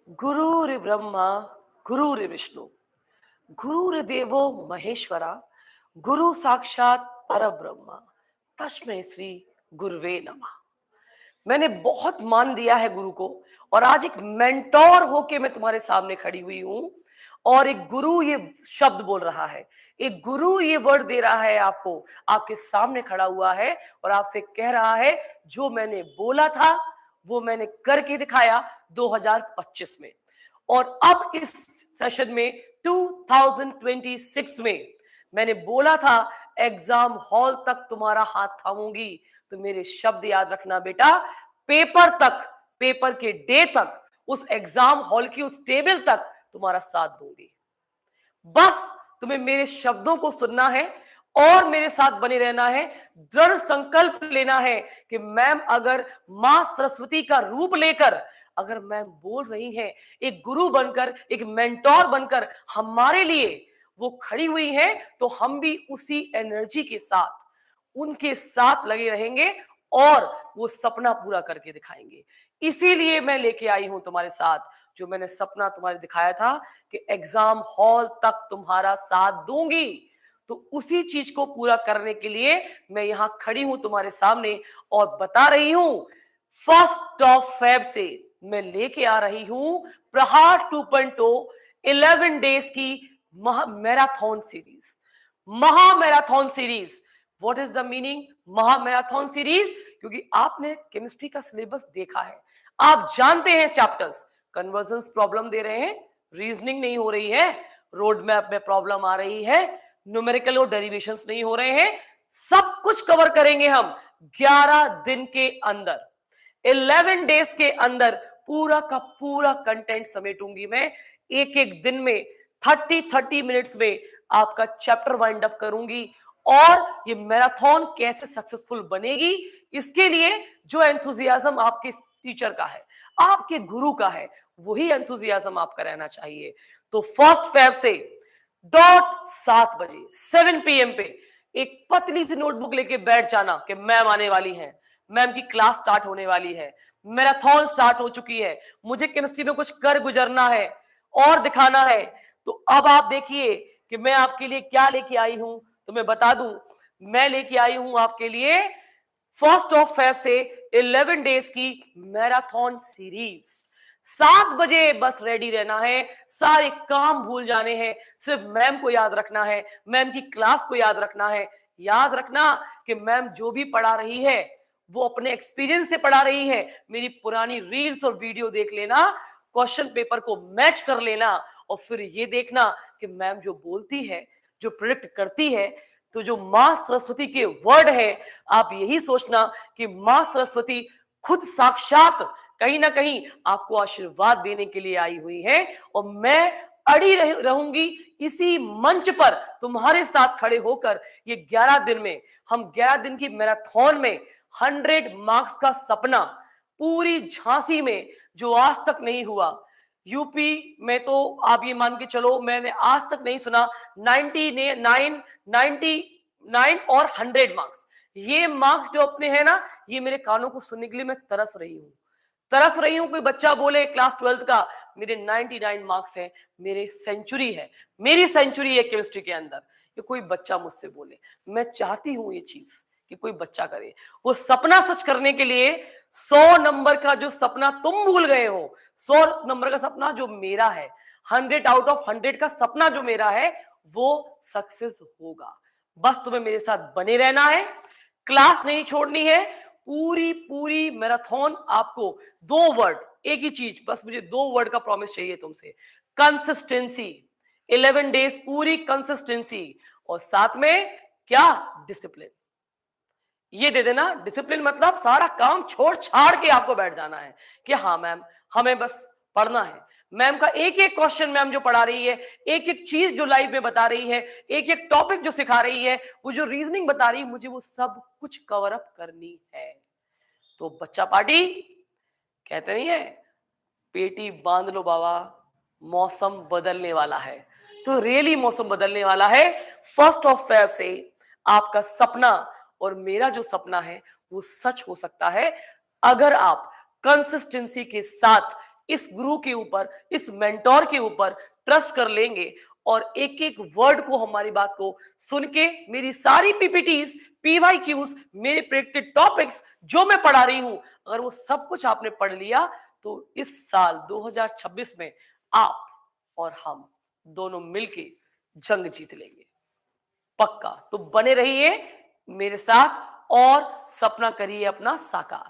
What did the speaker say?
गुरुर्ब्रह्मा गुरुर्विष्णु गुरुर्देवो महेश्वरा गुरु साक्षात परब्रह्मा तस्मै श्री गुरुवे नमः। मैंने बहुत मान दिया है गुरु को और आज एक मेंटोर होके मैं तुम्हारे सामने खड़ी हुई हूं और एक गुरु ये शब्द बोल रहा है, एक गुरु ये वर्ड दे रहा है आपको, आपके सामने खड़ा हुआ है और आपसे कह रहा है जो मैंने बोला था वो मैंने करके दिखाया 2025 में। और अब इस सेशन में 2026 में मैंने बोला था एग्जाम हॉल तक तुम्हारा हाथ थामूंगी। तो मेरे शब्द याद रखना बेटा, पेपर तक, पेपर के डे तक, उस एग्जाम हॉल की उस टेबल तक तुम्हारा साथ दूंगी। बस तुम्हें मेरे शब्दों को सुनना है और मेरे साथ बने रहना है। दृढ़ संकल्प लेना है कि मैम अगर मां सरस्वती का रूप लेकर अगर मैम बोल रही हैं, एक गुरु बनकर, एक मेंटोर बनकर हमारे लिए वो खड़ी हुई हैं, तो हम भी उसी एनर्जी के साथ उनके साथ लगे रहेंगे और वो सपना पूरा करके दिखाएंगे। इसीलिए मैं लेके आई हूं तुम्हारे साथ जो मैंने सपना तुम्हारे दिखाया था कि एग्जाम हॉल तक तुम्हारा साथ दूंगी। तो उसी चीज को पूरा करने के लिए मैं यहां खड़ी हूं तुम्हारे सामने और बता रही हूं 1 फेब से मैं लेके आ रही हूं प्रहार 2.0 11 डेज की मैराथन सीरीज। महामैराथन series, what is the meaning महामैराथन सीरीज? क्योंकि आपने केमिस्ट्री का सिलेबस देखा है, आप जानते हैं चैप्टर्स। कन्वर्जन्स प्रॉब्लम दे रहे हैं, रीजनिंग नहीं हो रही है, रोड मैप में प्रॉब्लम आ रही है, न्यूमेरिकल और डेरिवेशंस नहीं हो रहे हैं, सब कुछ कवर करेंगे हम 11 दिन के अंदर। 11 डेज के अंदर पूरा का पूरा कंटेंट समेटूंगी मैं। एक एक दिन में 30 मिनट्स में आपका चैप्टर वाइंड अप करूंगी और ये मैराथन कैसे सक्सेसफुल बनेगी इसके लिए जो एंथुजियाज्म आपके टीचर का है, आपके गुरु का है, वही एंथुजियाज्म आपका रहना चाहिए। तो 1 फेब से डॉट 7 बजे 7 PM पे एक पतली सी नोटबुक लेके बैठ जाना कि मैम आने वाली है, मैम की क्लास स्टार्ट होने वाली है, मैराथन स्टार्ट हो चुकी है, मुझे केमिस्ट्री में कुछ कर गुजरना है और दिखाना है। तो अब आप देखिए कि मैं आपके लिए क्या लेके आई हूं। तो मैं बता दूं, मैं लेके आई हूं आपके लिए 1 फेब से 11 डेज की मैराथन सीरीज। 7 बजे बस रेडी रहना है, सारे काम भूल जाने हैं, सिर्फ मैम को याद रखना है, मैम की क्लास को याद रखना है। याद रखना कि मैम जो भी पढ़ा रही है वो अपने एक्सपीरियंस से पढ़ा रही है। मेरी पुरानी रील्स और वीडियो देख लेना, क्वेश्चन पेपर को मैच कर लेना और फिर ये देखना कि मैम जो बोलती है, जो प्रिडिक्ट करती है, तो जो मां सरस्वती के वर्ड है, आप यही सोचना कि मां सरस्वती खुद साक्षात कहीं ना कहीं आपको आशीर्वाद देने के लिए आई हुई है और मैं अड़ी रहूंगी इसी मंच पर तुम्हारे साथ खड़े होकर। ये 11 दिन में, हम 11 दिन की मैराथन में 100 मार्क्स का सपना पूरी झांसी में जो आज तक नहीं हुआ। यूपी में तो आप ये मान के चलो मैंने आज तक नहीं सुना 99 और 100 मार्क्स। ये मार्क्स जो अपने हैं ना, ये मेरे कानों को सुनने के लिए मैं तरस रही हूं, तरस रही हूं। कोई बच्चा बोले क्लास 12th का मेरे 99 मार्क्स है, मेरे सेंचुरी है, मेरी सेंचुरी है केमिस्ट्री के अंदर, ये कोई बच्चा मुझसे बोले। मैं चाहती हूं ये चीज कि कोई बच्चा करे। वो सपना सच करने के लिए 100 नंबर का जो सपना तुम भूल गए हो, 100 नंबर का सपना जो मेरा है, 100 आउट ऑफ 100 का सपना जो मेरा है, वो सक्सेस होगा। बस तुम्हें मेरे साथ बने रहना है, क्लास नहीं छोड़नी है। पूरी पूरी मैराथन आपको 2 वर्ड, एक ही चीज, बस मुझे 2 वर्ड का प्रॉमिस चाहिए तुमसे, कंसिस्टेंसी। 11 डेज पूरी कंसिस्टेंसी और साथ में क्या, डिसिप्लिन। ये दे देना, डिसिप्लिन मतलब सारा काम छोड़ छाड़ के आपको बैठ जाना है कि हाँ मैम हमें बस पढ़ना है। मैम का एक एक क्वेश्चन मैम जो पढ़ा रही है, एक एक चीज जो लाइव में बता रही है, एक एक टॉपिक जो सिखा रही है, वो जो रीजनिंग बता रही है, मुझे वो सब कुछ कवर अप करनी है। तो बच्चा पार्टी कहते नहीं है, पेटी बांध लो बाबा, मौसम बदलने वाला है। तो रियली मौसम बदलने वाला है। 1 फेब से आपका सपना और मेरा जो सपना है वो सच हो सकता है अगर आप कंसिस्टेंसी के साथ इस गुरु के ऊपर, इस मेंटोर के ऊपर ट्रस्ट कर लेंगे और एक एक वर्ड को, हमारी बात को सुन के, मेरी सारी पीपीटीज, पीवाईक्यूज, मेरे प्रेडिक्टेड टॉपिक्स जो मैं पढ़ा रही हूं, अगर वो सब कुछ आपने पढ़ लिया तो इस साल 2026 में आप और हम दोनों मिलके जंग जीत लेंगे, पक्का। तो बने रहिए मेरे साथ और सपना करिए अपना साकार।